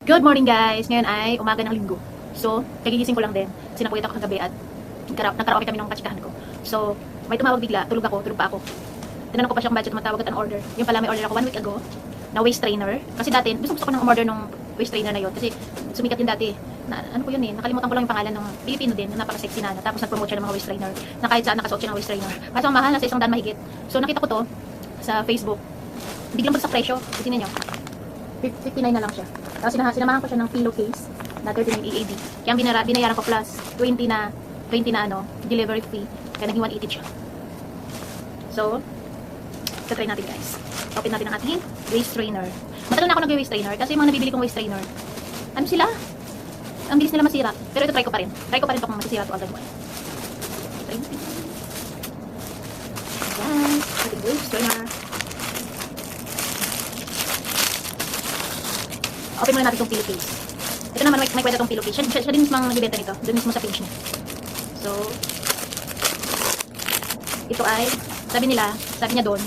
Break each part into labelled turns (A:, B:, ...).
A: Good morning guys! Ngayon ay umaga ng linggo. So, kagigising ko lang din. Kasi napuyat ako kagabi at nagkaraoke kami ng katsikahan ko. So, may tumawag bigla. Tulog pa ako. Tinanong ko pa siya kung bakit siya tumatawag at an order. Yung pala may order ako 1 week ago na waist trainer. Kasi dati, gusto ko nang umorder ng waist trainer na yun. Kasi sumikat din dati. Ano ko yun eh, nakalimutan ko lang yung pangalan ng Pilipino din, na napaka-sexy na. Tapos nag-promote siya ng mga waist trainer. Na kahit saan nakasuot siya ng waist trainer. Kaso ang mahal, nasa $100 mahigit. So, nakita ko to sa Facebook. Biglang bagsak presyo. Tingnan nyo. 59 na lang siya. Tapos sinamahan ko siya ng pillowcase na 39 EAD. Kaya ang binayaran ko plus 20 na delivery fee. Kaya naging 180 siya. So, try natin guys. Open natin ang ating waist trainer. Matagal na ako nag-waist trainer kasi yung mga nabibili kong waist trainer, ano sila? Ang bilis nila masira. Pero ito try ko pa rin. Try ko pa rin ito kung masisira ito agad mo. Try natin. Ayan. Ating waist trainer. Open muna natin itong pillowcase. Ito naman may kwenta itong pillowcase. Siya din mismo ang nagbibenta nito. Doon mismo sa page niya. So, ito ay, sabi niya doon,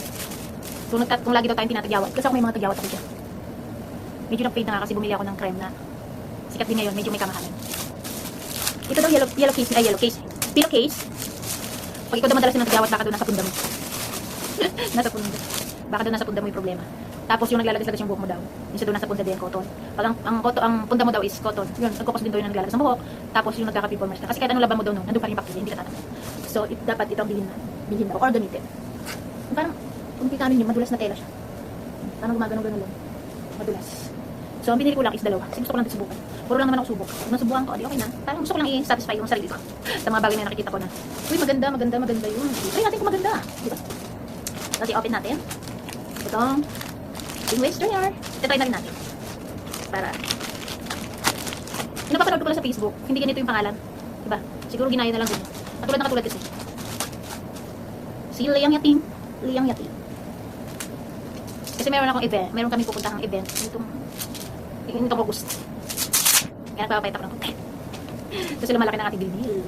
A: kung lagi daw tayong tinatagyawat. Kasi ako may mga tagyawat ako dyan. Medyo na-paid na nga kasi bumili ako ng creme na sikat din ngayon. Medyo may kamahalan. Ito daw yellow case. Pillowcase. Pag ikaw daw madalas yung natagyawat, baka doon nasa punda mo. Nasa punda. Baka doon nasa punda mo yung problema. Tapos yung naglalagas-lagas yung buhok mo daw. Yung sa doon nasa punda din, cotton. Pag ang punda mo daw is cotton. Yun, nagkukos din daw yung naglalagas ng buhok. Tapos yung nagkaka-pipolmers ka. Kasi kahit anong laban mo daw, nandun pa rin yung bacteria, hindi ka tatanong. So, dapat ito ang bilhin daw. Or gamitin. Parang, kung kita nyo, madulas na tela siya. Parang gumagano-gano lang. Madulas. So, ang binili ko lang is dalawa. Kasi gusto ko lang subukan. Puro lang naman ako subok. Kung nasubukan ko, okay na. Parang gusto ko lang i-satisfy yung sarili ko. Sa mga bagay na nakikita ko na, uy, maganda yun. Try natin kung maganda. Diba? Kasi open natin. Itong yung waist trainer. Try na rin natin. Para. Yung napapanood ko pala sa Facebook, hindi ganito yung pangalan. Diba? Siguro ginaya na lang din. Katulad kasi. Si Liyang Yatim. Kasi meron akong event. Meron kami pupuntahang event. Itong August. Kaya nagpapapayat ako ng content. Kasi lumalaki ng ating bilbil.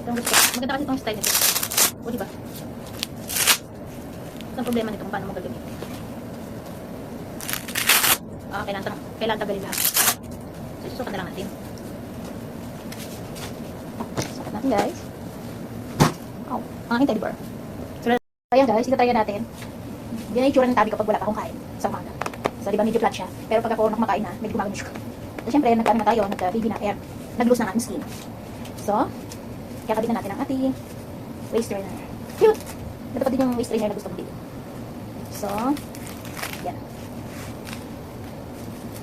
A: Itong gusto. Maganda kasi itong style nito. O diba? Ang problema nito kung paano mo gagamitin. Kailangan tagalin lahat. So, susukat na lang natin. Sukat natin guys. Oh, ang aking teddy bear. So, ayan guys, ito tayo natin. Yan ang itsura ng tabi ko pag wala pa akong kain sa umaga. So, diba medyo flat siya. Pero pag ako kumakain na, medyo gumagano siya. So, syempre, nagkaano na tayo, nagka-baby na, kaya nag-loose na ang ating skin. So, kakabitan natin ang ating waist trainer. Cute! Ito pa din yung waist trainer na gusto kong bilhin. So, yan.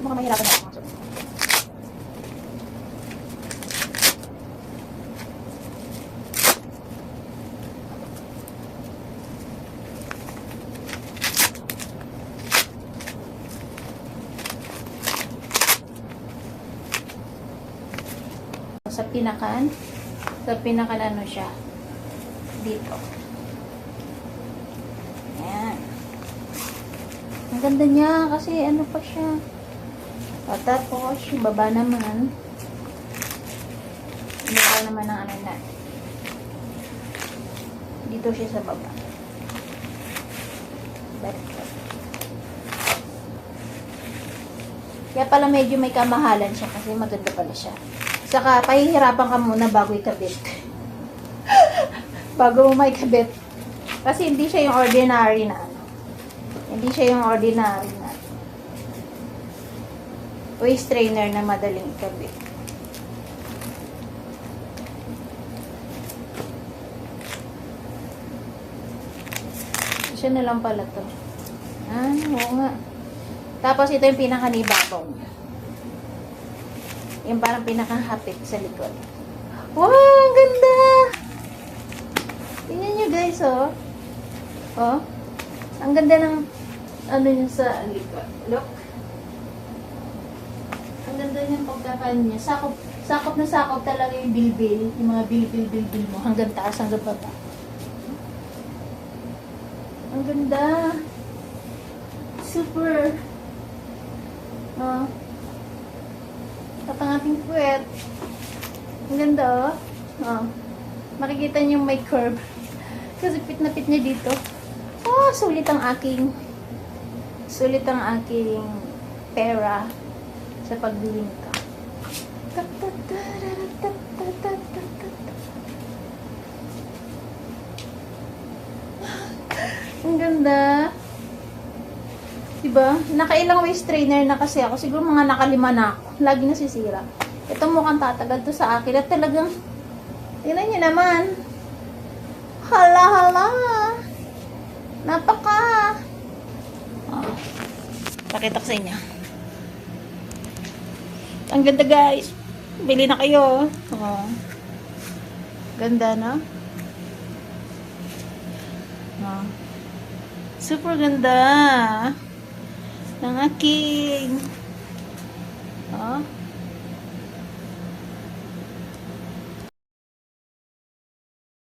A: Mukhang mahirapan na ako. Sa pinakan ano siya, dito. Ayan. Ang ganda niya kasi ano pa siya. At tapos, yung baba naman. Ang ano na. Dito siya sa baba. Kaya pala medyo may kamahalan siya kasi maganda pala siya. Saka, pahihirapan ka muna bago ikabit. Bago mo may kabit. Kasi hindi siya yung ordinary na ano. Hindi siya yung ordinary na waist trainer na madaling ikabit. Siya na lang pala to. Oo nga. Tapos ito yung pinakanibabaw niya. Yung parang pinakahapit sa likod. Wow, ang ganda! Tingnan nyo guys, oh. Oh. Ang ganda ng ano niya sa likod. Look. Ang ganda niyang pagkakaan niya. Sakop na sakop talaga yung bilbil. Yung mga bilbil mo. Hanggang taas, hanggang baba. Ang ganda. Super. Oh. At ang ating puwet. Ang ganda, oh. Oh. Makikita niyo may curve. Kasi pit na pit niya dito. Oh, sulit ang aking
B: pera sa pagbiling ka. Ang ganda. Diba? Nakailang waist trainer na kasi ako. Siguro mga nakalima na ako. Lagi nasisira. Ito mukhang tatagal to sa akin. At talagang, tingnan nyo naman. Hala, hala. Napaka. Oh. Pakita ko sa inyo. Ang ganda guys. Bili na kayo. Oh. Ganda, no? Oh. Super ganda ng aking